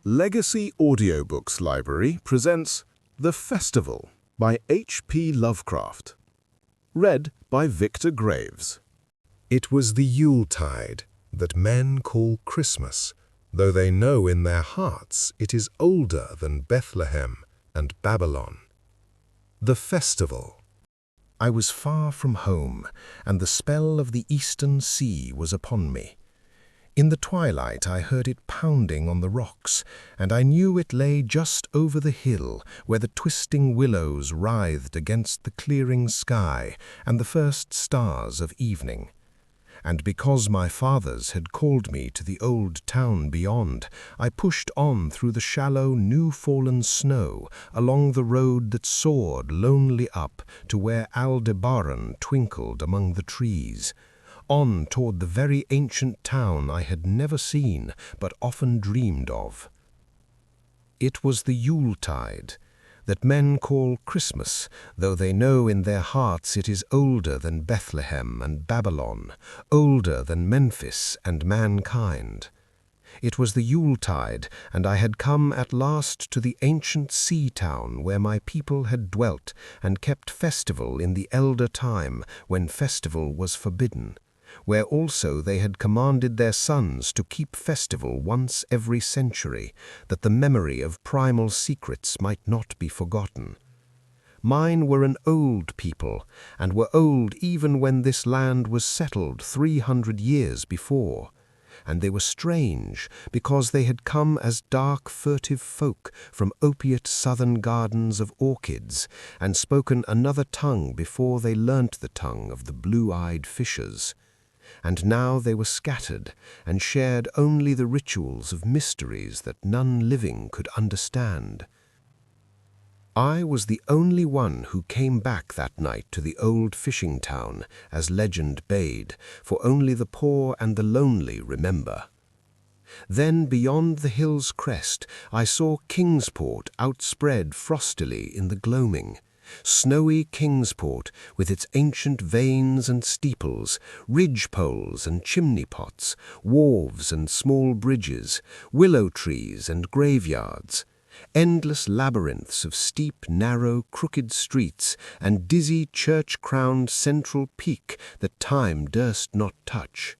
Legacy Audiobooks Library presents The Festival by H.P. Lovecraft. Read by Victor Graves. It was the Yuletide that men call Christmas, though they know in their hearts it is older than Bethlehem and Babylon. The Festival. I was far from home, and the spell of the eastern sea was upon me. In the twilight I heard it pounding on the rocks, and I knew it lay just over the hill where the twisting willows writhed against the clearing sky and the first stars of evening. And because my fathers had called me to the old town beyond, I pushed on through the shallow, new-fallen snow along the road that soared lonely up to where Aldebaran twinkled among the trees, on toward the very ancient town I had never seen but often dreamed of. It was the Yuletide, that men call Christmas, though they know in their hearts it is older than Bethlehem and Babylon, older than Memphis and mankind. It was the Yuletide, and I had come at last to the ancient sea town where my people had dwelt and kept festival in the elder time when festival was forbidden, where also they had commanded their sons to keep festival once every century, that the memory of primal secrets might not be forgotten. Mine were an old people, and were old even when this land was settled 300 years before, and they were strange because they had come as dark furtive folk from opiate southern gardens of orchids, and spoken another tongue before they learnt the tongue of the blue-eyed fishers. And now they were scattered, and shared only the rituals of mysteries that none living could understand. I was the only one who came back that night to the old fishing town, as legend bade, for only the poor and the lonely remember. Then beyond the hill's crest I saw Kingsport outspread frostily in the gloaming, snowy Kingsport with its ancient vanes and steeples, ridge-poles and chimney-pots, wharves and small bridges, willow trees and graveyards, endless labyrinths of steep, narrow, crooked streets, and dizzy church-crowned central peak that time durst not touch.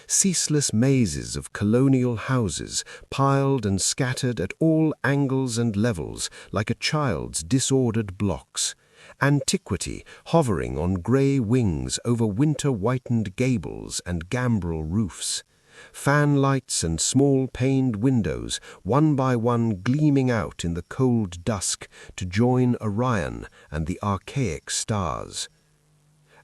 Ceaseless mazes of colonial houses, piled and scattered at all angles and levels like a child's disordered blocks. Antiquity hovering on grey wings over winter-whitened gables and gambrel roofs. Fanlights and small-paned windows, one by one gleaming out in the cold dusk to join Orion and the archaic stars.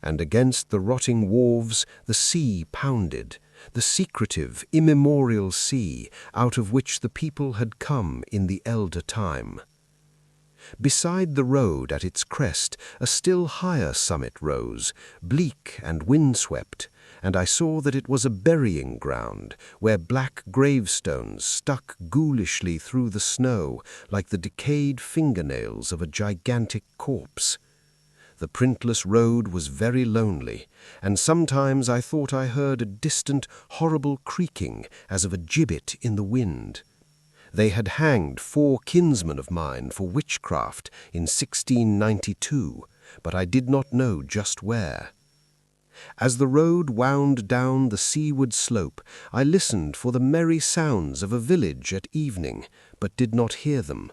And against the rotting wharves the sea pounded, the secretive, immemorial sea out of which the people had come in the elder time. Beside the road at its crest a still higher summit rose, bleak and windswept, and I saw that it was a burying ground where black gravestones stuck ghoulishly through the snow like the decayed fingernails of a gigantic corpse. The printless road was very lonely, and sometimes I thought I heard a distant, horrible creaking as of a gibbet in the wind. They had hanged 4 kinsmen of mine for witchcraft in 1692, but I did not know just where. As the road wound down the seaward slope, I listened for the merry sounds of a village at evening, but did not hear them.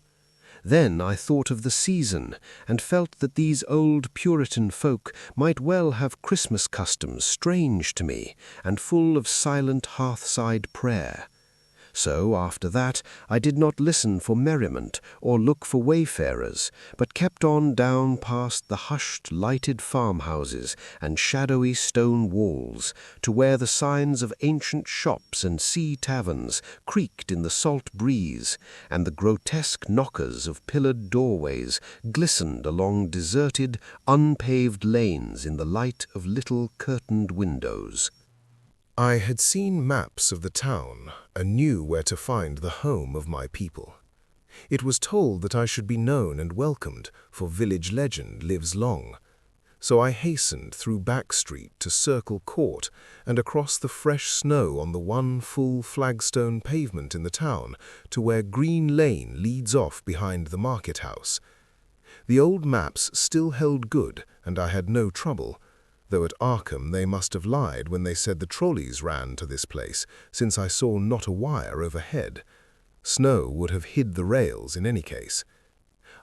Then I thought of the season, and felt that these old Puritan folk might well have Christmas customs strange to me, and full of silent hearthside prayer. So after that I did not listen for merriment or look for wayfarers, but kept on down past the hushed, lighted farmhouses and shadowy stone walls, to where the signs of ancient shops and sea taverns creaked in the salt breeze, and the grotesque knockers of pillared doorways glistened along deserted, unpaved lanes in the light of little curtained windows. I had seen maps of the town and knew where to find the home of my people. It was told that I should be known and welcomed, for village legend lives long. so I hastened through Back Street to Circle Court and across the fresh snow on the one full flagstone pavement in the town to where Green Lane leads off behind the market house. The old maps still held good, and I had no trouble, though at Arkham they must have lied when they said the trolleys ran to this place, since I saw not a wire overhead. Snow would have hid the rails in any case.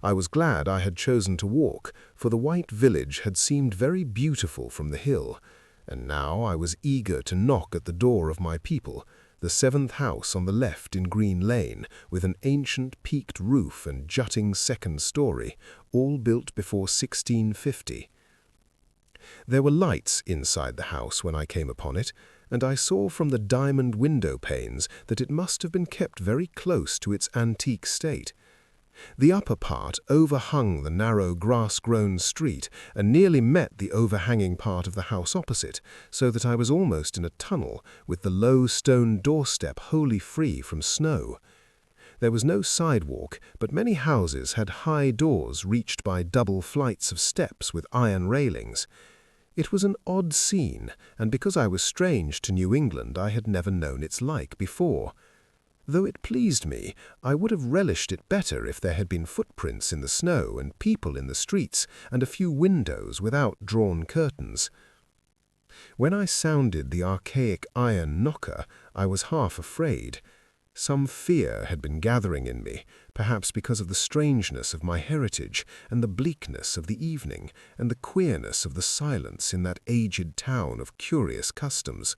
I was glad I had chosen to walk, for the white village had seemed very beautiful from the hill, and now I was eager to knock at the door of my people, the 7th house on the left in Green Lane, with an ancient peaked roof and jutting second story, all built before 1650. There were lights inside the house when I came upon it, and I saw from the diamond window panes that it must have been kept very close to its antique state. The upper part overhung the narrow grass-grown street and nearly met the overhanging part of the house opposite, so that I was almost in a tunnel, with the low stone doorstep wholly free from snow. There was no sidewalk, but many houses had high doors reached by double flights of steps with iron railings. It was an odd scene, and because I was strange to New England, I had never known its like before. Though it pleased me, I would have relished it better if there had been footprints in the snow and people in the streets and a few windows without drawn curtains. When I sounded the archaic iron knocker, I was half afraid. Some fear had been gathering in me, perhaps because of the strangeness of my heritage and the bleakness of the evening and the queerness of the silence in that aged town of curious customs.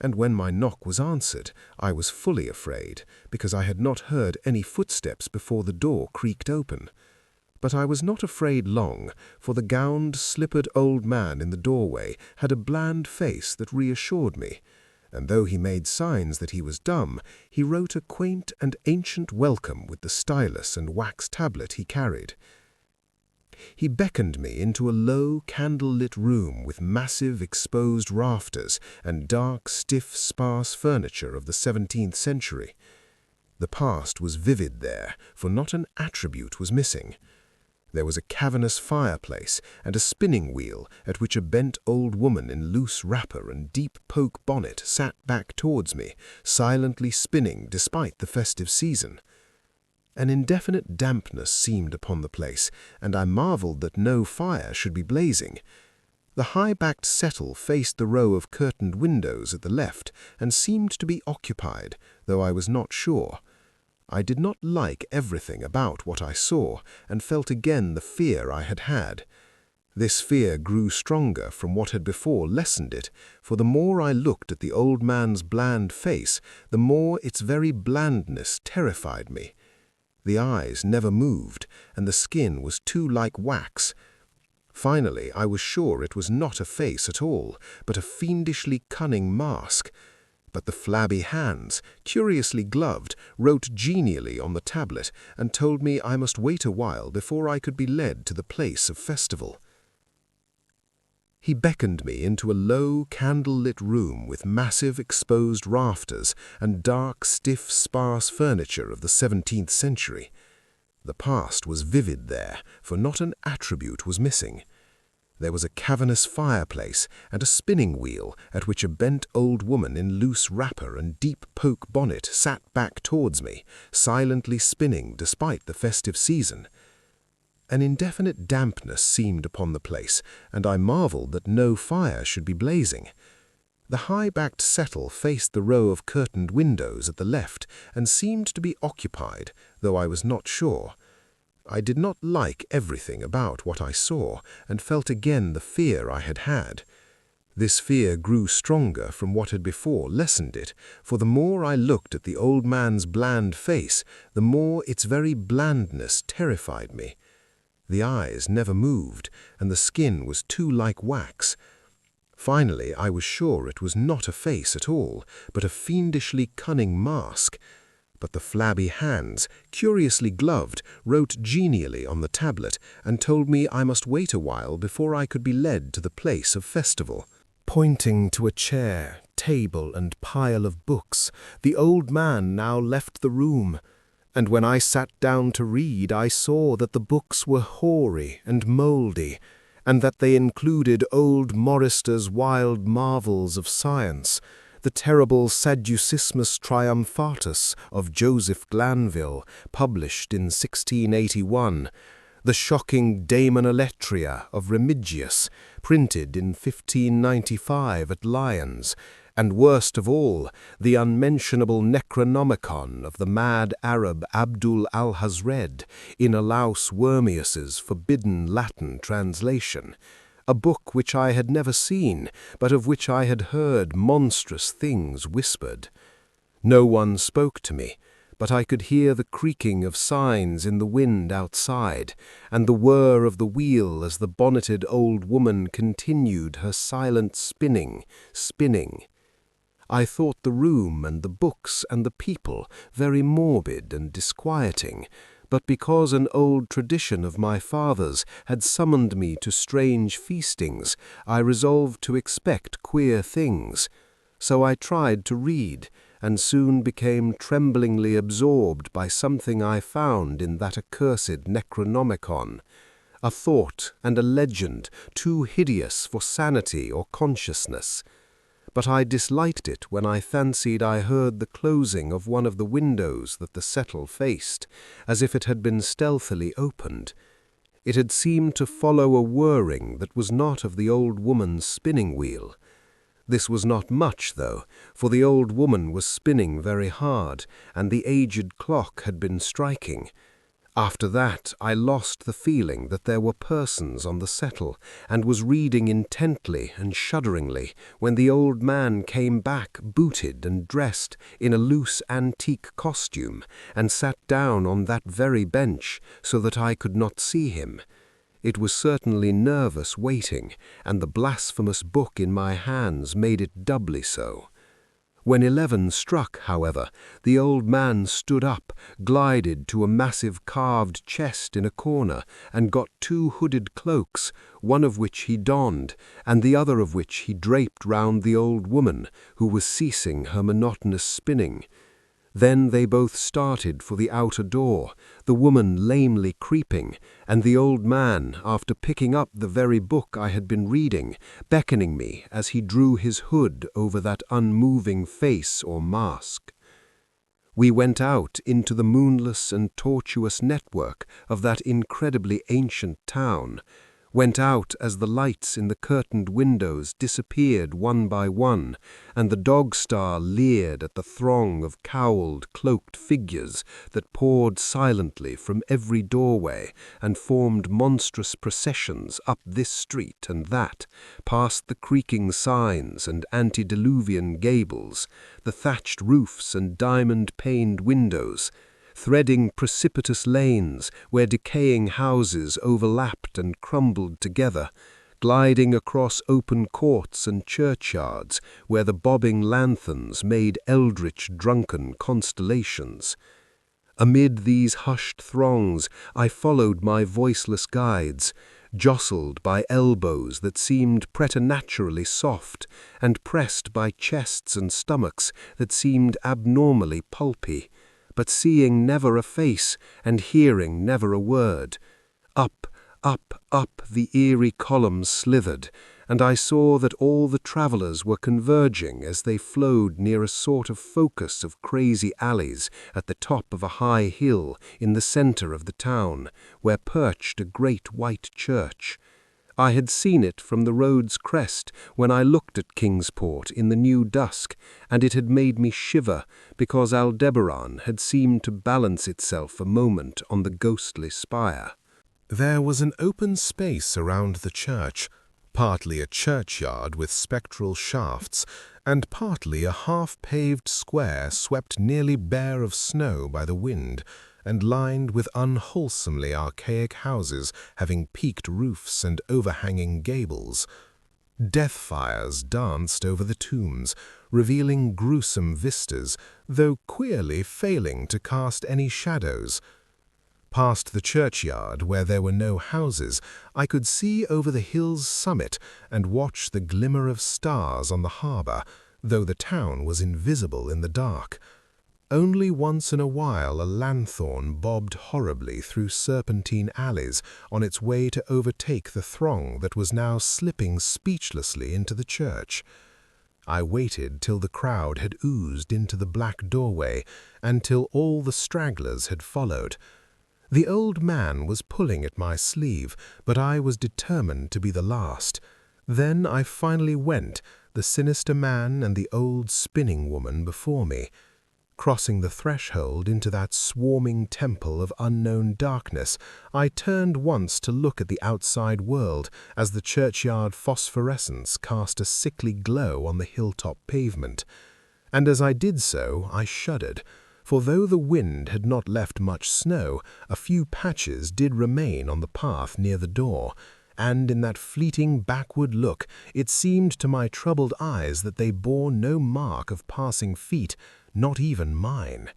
And when my knock was answered, I was fully afraid, because I had not heard any footsteps before the door creaked open. But I was not afraid long, for the gowned, slippered old man in the doorway had a bland face that reassured me, and though he made signs that he was dumb, he wrote a quaint and ancient welcome with the stylus and wax tablet he carried. He beckoned me into a low, candle-lit room with massive, exposed rafters and dark, stiff, sparse furniture of the 17th century. The past was vivid there, for not an attribute was missing. There was a cavernous fireplace and a spinning wheel at which a bent old woman in loose wrapper and deep poke bonnet sat back towards me, silently spinning despite the festive season. An indefinite dampness seemed upon the place, and I marveled that no fire should be blazing. The high-backed settle faced the row of curtained windows at the left and seemed to be occupied, though I was not sure. I did not like everything about what I saw, and felt again the fear I had had. This fear grew stronger from what had before lessened it, for the more I looked at the old man's bland face, the more its very blandness terrified me. The eyes never moved, and the skin was too like wax. Finally, I was sure it was not a face at all, but a fiendishly cunning mask. But the flabby hands, curiously gloved, wrote genially on the tablet and told me I must wait a while before I could be led to the place of festival. He beckoned me into a low, candle-lit room with massive exposed rafters and dark, stiff, sparse furniture of the 17th century. The past was vivid there, for not an attribute was missing. There was a cavernous fireplace and a spinning wheel at which a bent old woman in loose wrapper and deep poke bonnet sat back towards me, silently spinning despite the festive season. An indefinite dampness seemed upon the place, and I marveled that no fire should be blazing. The high-backed settle faced the row of curtained windows at the left and seemed to be occupied, though I was not sure. I did not like everything about what I saw, and felt again the fear I had had. This fear grew stronger from what had before lessened it, for the more I looked at the old man's bland face, the more its very blandness terrified me. The eyes never moved, and the skin was too like wax. Finally, I was sure it was not a face at all, but a fiendishly cunning mask. But the flabby hands, curiously gloved, wrote genially on the tablet and told me I must wait a while before I could be led to the place of festival. Pointing to a chair, table, and pile of books, the old man now left the room, and when I sat down to read, I saw that the books were hoary and mouldy, and that they included old Morister's wild marvels of science, the terrible Sadducismus Triumphatus of Joseph Glanville, published in 1681, the shocking Daemon Eletria of Remigius, printed in 1595 at Lyons, and worst of all, the unmentionable Necronomicon of the mad Arab Abdul al-Hazred in Alaus Wormius's forbidden Latin translation, a book which I had never seen, but of which I had heard monstrous things whispered. No one spoke to me, but I could hear the creaking of signs in the wind outside, and the whir of the wheel as the bonneted old woman continued her silent spinning. I thought the room and the books and the people very morbid and disquieting, but because an old tradition of my father's had summoned me to strange feastings, I resolved to expect queer things. So I tried to read, and soon became tremblingly absorbed by something I found in that accursed Necronomicon, a thought and a legend too hideous for sanity or consciousness. But I disliked it when I fancied I heard the closing of one of the windows that the settle faced, as if it had been stealthily opened. It had seemed to follow a whirring that was not of the old woman's spinning wheel. This was not much, though, for the old woman was spinning very hard, and the aged clock had been striking. After that I lost the feeling that there were persons on the settle, and was reading intently and shudderingly when the old man came back booted and dressed in a loose antique costume, and sat down on that very bench so that I could not see him. It was certainly nervous waiting, and the blasphemous book in my hands made it doubly so. When 11 struck, however, the old man stood up, glided to a massive carved chest in a corner, and got 2 hooded cloaks, one of which he donned, and the other of which he draped round the old woman, who was ceasing her monotonous spinning. Then they both started for the outer door, the woman lamely creeping, and the old man, after picking up the very book I had been reading, beckoning me as he drew his hood over that unmoving face or mask. We went out into the moonless and tortuous network of that incredibly ancient town, went out as the lights in the curtained windows disappeared one by one, and the dog-star leered at the throng of cowled, cloaked figures that poured silently from every doorway and formed monstrous processions up this street and that, past the creaking signs and antediluvian gables, the thatched roofs and diamond-paned windows, threading precipitous lanes where decaying houses overlapped and crumbled together, gliding across open courts and churchyards where the bobbing lanthorns made eldritch drunken constellations. Amid these hushed throngs I followed my voiceless guides, jostled by elbows that seemed preternaturally soft, and pressed by chests and stomachs that seemed abnormally pulpy, but seeing never a face and hearing never a word. Up, up, up the eerie columns slithered, and I saw that all the travellers were converging as they flowed near a sort of focus of crazy alleys at the top of a high hill in the centre of the town, where perched a great white church. I had seen it from the road's crest when I looked at Kingsport in the new dusk, and it had made me shiver because Aldebaran had seemed to balance itself a moment on the ghostly spire. There was an open space around the church, partly a churchyard with spectral shafts, and partly a half-paved square swept nearly bare of snow by the wind, and lined with unwholesomely archaic houses having peaked roofs and overhanging gables. Death fires danced over the tombs, revealing gruesome vistas, though queerly failing to cast any shadows. Past the churchyard, where there were no houses, I could see over the hill's summit and watch the glimmer of stars on the harbour, though the town was invisible in the dark. Only once in a while a lanthorn bobbed horribly through serpentine alleys on its way to overtake the throng that was now slipping speechlessly into the church. I waited till the crowd had oozed into the black doorway and till all the stragglers had followed. The old man was pulling at my sleeve, but I was determined to be the last. Then I finally went, the sinister man and the old spinning woman before me. Crossing the threshold into that swarming temple of unknown darkness, I turned once to look at the outside world as the churchyard phosphorescence cast a sickly glow on the hilltop pavement. And as I did so, I shuddered, for though the wind had not left much snow, a few patches did remain on the path near the door, and in that fleeting backward look it seemed to my troubled eyes that they bore no mark of passing feet, not even mine.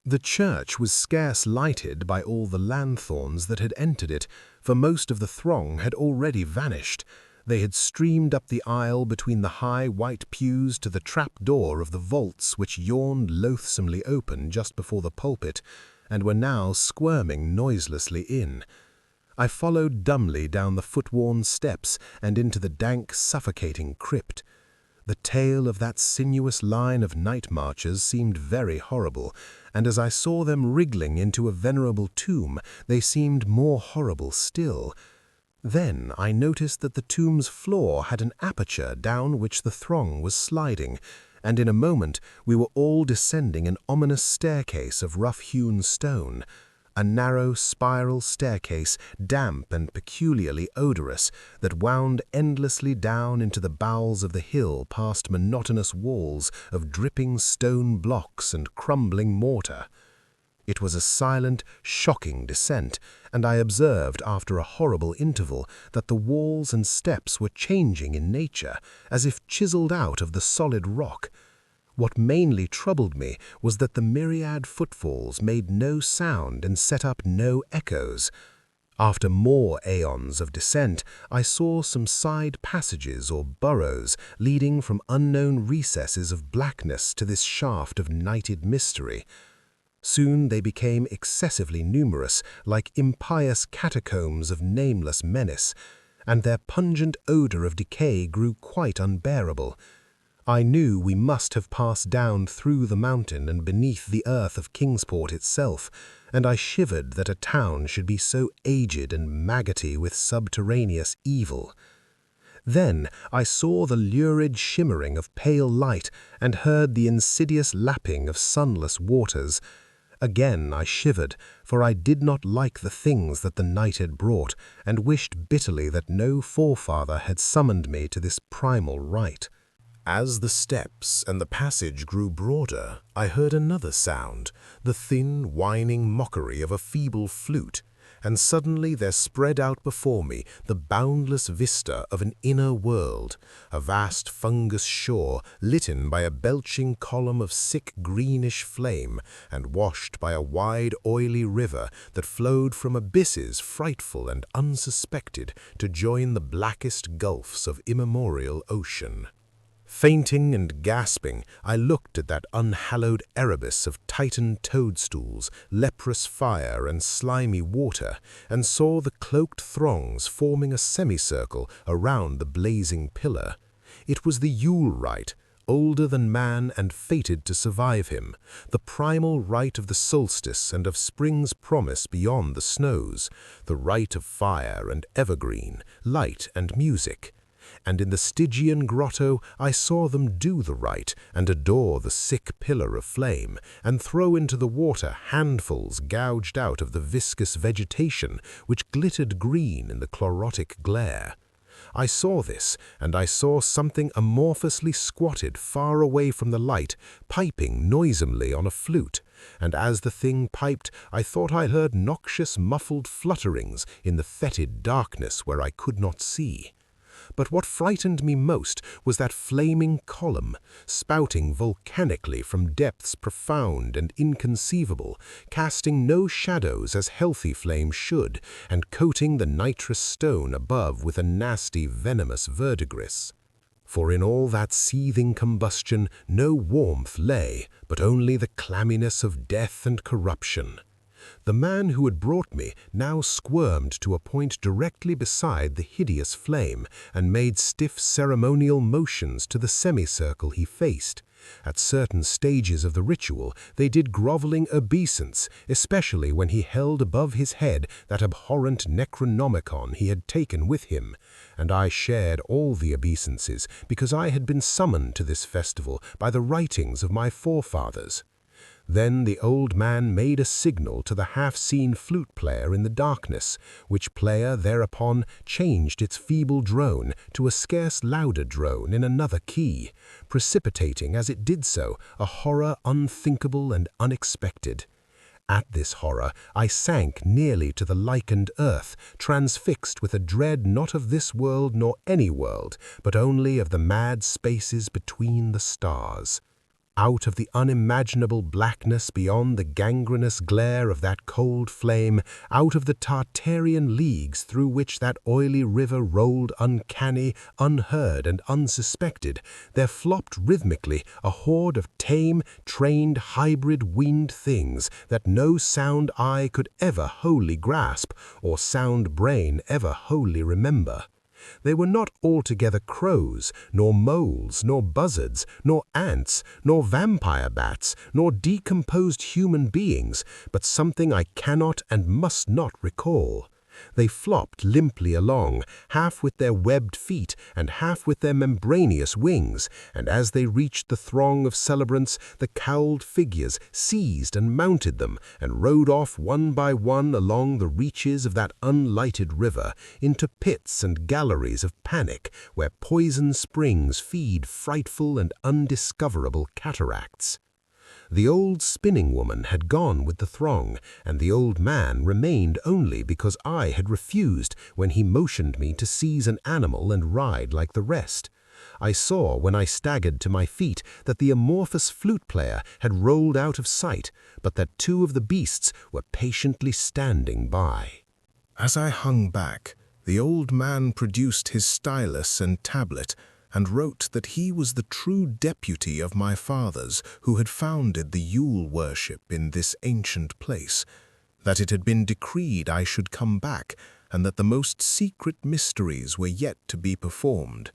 The church was scarce lighted by all the lanthorns that had entered it, for most of the throng had already vanished. They had streamed up the aisle between the high white pews to the trap-door of the vaults which yawned loathsomely open just before the pulpit, and were now squirming noiselessly in. I followed dumbly down the foot-worn steps and into the dank, suffocating crypt. The tale of that sinuous line of night marchers seemed very horrible, and as I saw them wriggling into a venerable tomb, they seemed more horrible still. Then I noticed that the tomb's floor had an aperture down which the throng was sliding, and in a moment we were all descending an ominous staircase of rough-hewn stone. A narrow spiral staircase, damp and peculiarly odorous, that wound endlessly down into the bowels of the hill past monotonous walls of dripping stone blocks and crumbling mortar. It was a silent, shocking descent, and I observed after a horrible interval that the walls and steps were changing in nature, as if chiseled out of the solid rock. What mainly troubled me was that the myriad footfalls made no sound and set up no echoes. After more aeons of descent, I saw some side passages or burrows leading from unknown recesses of blackness to this shaft of nighted mystery. Soon they became excessively numerous, like impious catacombs of nameless menace, and their pungent odor of decay grew quite unbearable. I knew we must have passed down through the mountain and beneath the earth of Kingsport itself, and I shivered that a town should be so aged and maggoty with subterraneous evil. Then I saw the lurid shimmering of pale light and heard the insidious lapping of sunless waters. Again I shivered, for I did not like the things that the night had brought, and wished bitterly that no forefather had summoned me to this primal rite. As the steps and the passage grew broader, I heard another sound, the thin, whining mockery of a feeble flute, and suddenly there spread out before me the boundless vista of an inner world, a vast fungus shore litten by a belching column of sick greenish flame and washed by a wide oily river that flowed from abysses frightful and unsuspected to join the blackest gulfs of immemorial ocean. Fainting and gasping, I looked at that unhallowed Erebus of tightened toadstools, leprous fire, and slimy water, and saw the cloaked throngs forming a semicircle around the blazing pillar. It was the Yule rite, older than man and fated to survive him, the primal rite of the solstice and of spring's promise beyond the snows, the rite of fire and evergreen, light and music. And in the Stygian grotto I saw them do the rite and adore the sick pillar of flame, and throw into the water handfuls gouged out of the viscous vegetation which glittered green in the chlorotic glare. I saw this, and I saw something amorphously squatted far away from the light, piping noisomely on a flute, and as the thing piped I thought I heard noxious muffled flutterings in the fetid darkness where I could not see. But what frightened me most was that flaming column, spouting volcanically from depths profound and inconceivable, casting no shadows as healthy flame should, and coating the nitrous stone above with a nasty venomous verdigris. For in all that seething combustion no warmth lay, but only the clamminess of death and corruption. The man who had brought me now squirmed to a point directly beside the hideous flame and made stiff ceremonial motions to the semicircle he faced. At certain stages of the ritual they did groveling obeisance, especially when he held above his head that abhorrent Necronomicon he had taken with him, and I shared all the obeisances because I had been summoned to this festival by the writings of my forefathers. Then the old man made a signal to the half-seen flute player in the darkness, which player thereupon changed its feeble drone to a scarce louder drone in another key, precipitating as it did so a horror unthinkable and unexpected. At this horror I sank nearly to the lichened earth, transfixed with a dread not of this world nor any world, but only of the mad spaces between the stars. Out of the unimaginable blackness beyond the gangrenous glare of that cold flame, out of the Tartarian leagues through which that oily river rolled uncanny, unheard, and unsuspected, there flopped rhythmically a horde of tame, trained, hybrid winged things that no sound eye could ever wholly grasp, or sound brain ever wholly remember. They were not altogether crows, nor moles, nor buzzards, nor ants, nor vampire bats, nor decomposed human beings, but something I cannot and must not recall. They flopped limply along, half with their webbed feet and half with their membraneous wings, and as they reached the throng of celebrants, the cowled figures seized and mounted them, and rode off one by one along the reaches of that unlighted river, into pits and galleries of panic, where poison springs feed frightful and undiscoverable cataracts. The old spinning woman had gone with the throng, and the old man remained only because I had refused when he motioned me to seize an animal and ride like the rest. I saw when I staggered to my feet that the amorphous flute player had rolled out of sight, but that two of the beasts were patiently standing by. As I hung back, the old man produced his stylus and tablet and wrote that he was the true deputy of my fathers who had founded the Yule worship in this ancient place, that it had been decreed I should come back, and that the most secret mysteries were yet to be performed.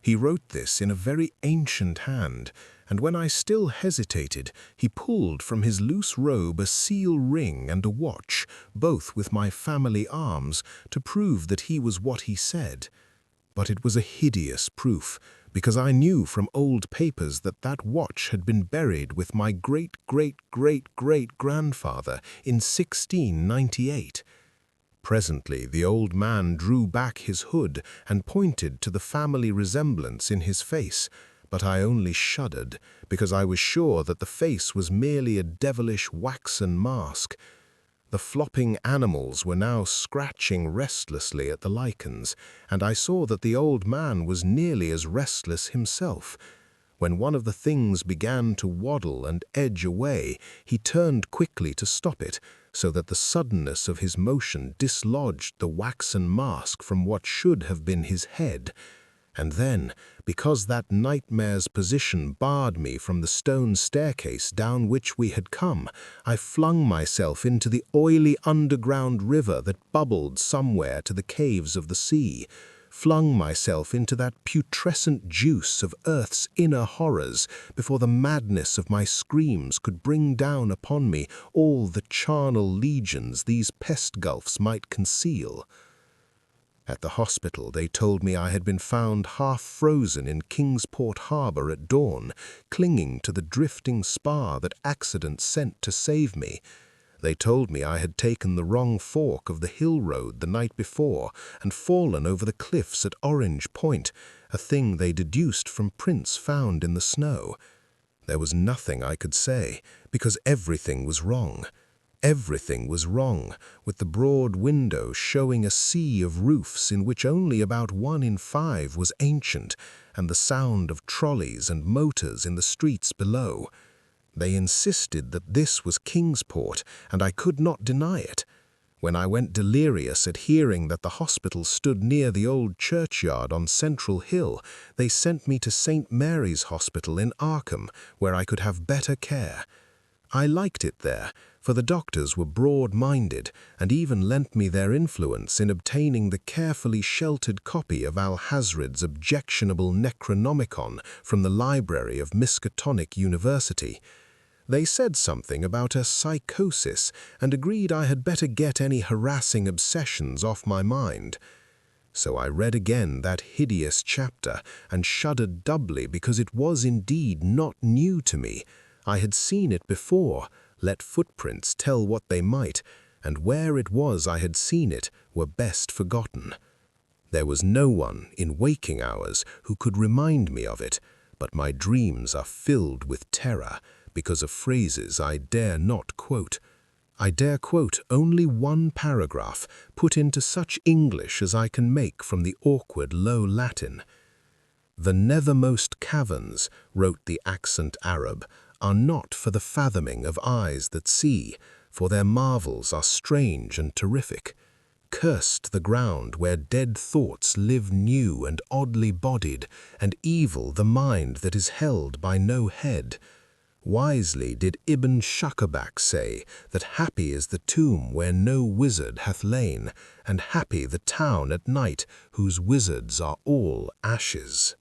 He wrote this in a very ancient hand, and when I still hesitated, he pulled from his loose robe a seal ring and a watch, both with my family arms, to prove that he was what he said. But it was a hideous proof, because I knew from old papers that that watch had been buried with my great-great-great-great-grandfather in 1698. Presently the old man drew back his hood and pointed to the family resemblance in his face, but I only shuddered, because I was sure that the face was merely a devilish waxen mask. The flopping animals were now scratching restlessly at the lichens, and I saw that the old man was nearly as restless himself. When one of the things began to waddle and edge away, he turned quickly to stop it, so that the suddenness of his motion dislodged the waxen mask from what should have been his head. And then, because that nightmare's position barred me from the stone staircase down which we had come, I flung myself into the oily underground river that bubbled somewhere to the caves of the sea, flung myself into that putrescent juice of earth's inner horrors before the madness of my screams could bring down upon me all the charnel legions these pest gulfs might conceal. At the hospital they told me I had been found half frozen in Kingsport harbour at dawn, clinging to the drifting spar that accident sent to save me. They told me I had taken the wrong fork of the hill road the night before and fallen over the cliffs at Orange Point, a thing they deduced from prints found in the snow. There was nothing I could say, because everything was wrong. Everything was wrong, with the broad window showing a sea of roofs in which only about 1 in 5 was ancient, and the sound of trolleys and motors in the streets below. They insisted that this was Kingsport, and I could not deny it. When I went delirious at hearing that the hospital stood near the old churchyard on Central Hill, they sent me to St. Mary's Hospital in Arkham, where I could have better care. I liked it there, for the doctors were broad-minded and even lent me their influence in obtaining the carefully sheltered copy of Alhazred's objectionable Necronomicon from the library of Miskatonic University. They said something about a psychosis and agreed I had better get any harassing obsessions off my mind. So I read again that hideous chapter and shuddered doubly because it was indeed not new to me. I had seen it before, let footprints tell what they might, and where it was I had seen it were best forgotten. There was no one in waking hours who could remind me of it, but my dreams are filled with terror because of phrases I dare not quote. I dare quote only one paragraph put into such English as I can make from the awkward Low Latin. "The nethermost caverns," wrote the accent Arab, "are not for the fathoming of eyes that see, for their marvels are strange and terrific. Cursed the ground where dead thoughts live new and oddly bodied, and evil the mind that is held by no head. Wisely did Ibn Shakabak say that happy is the tomb where no wizard hath lain, and happy the town at night whose wizards are all ashes.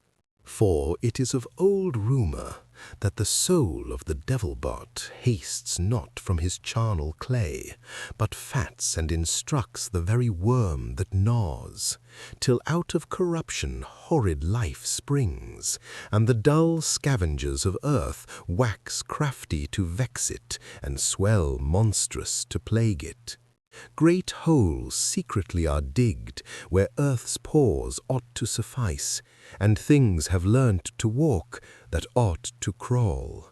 For it is of old rumour that the soul of the devil-bot hastes not from his charnel clay, but fats and instructs the very worm that gnaws, till out of corruption horrid life springs, and the dull scavengers of earth wax crafty to vex it, and swell monstrous to plague it. Great holes secretly are digged where earth's pores ought to suffice, and things have learnt to walk that ought to crawl.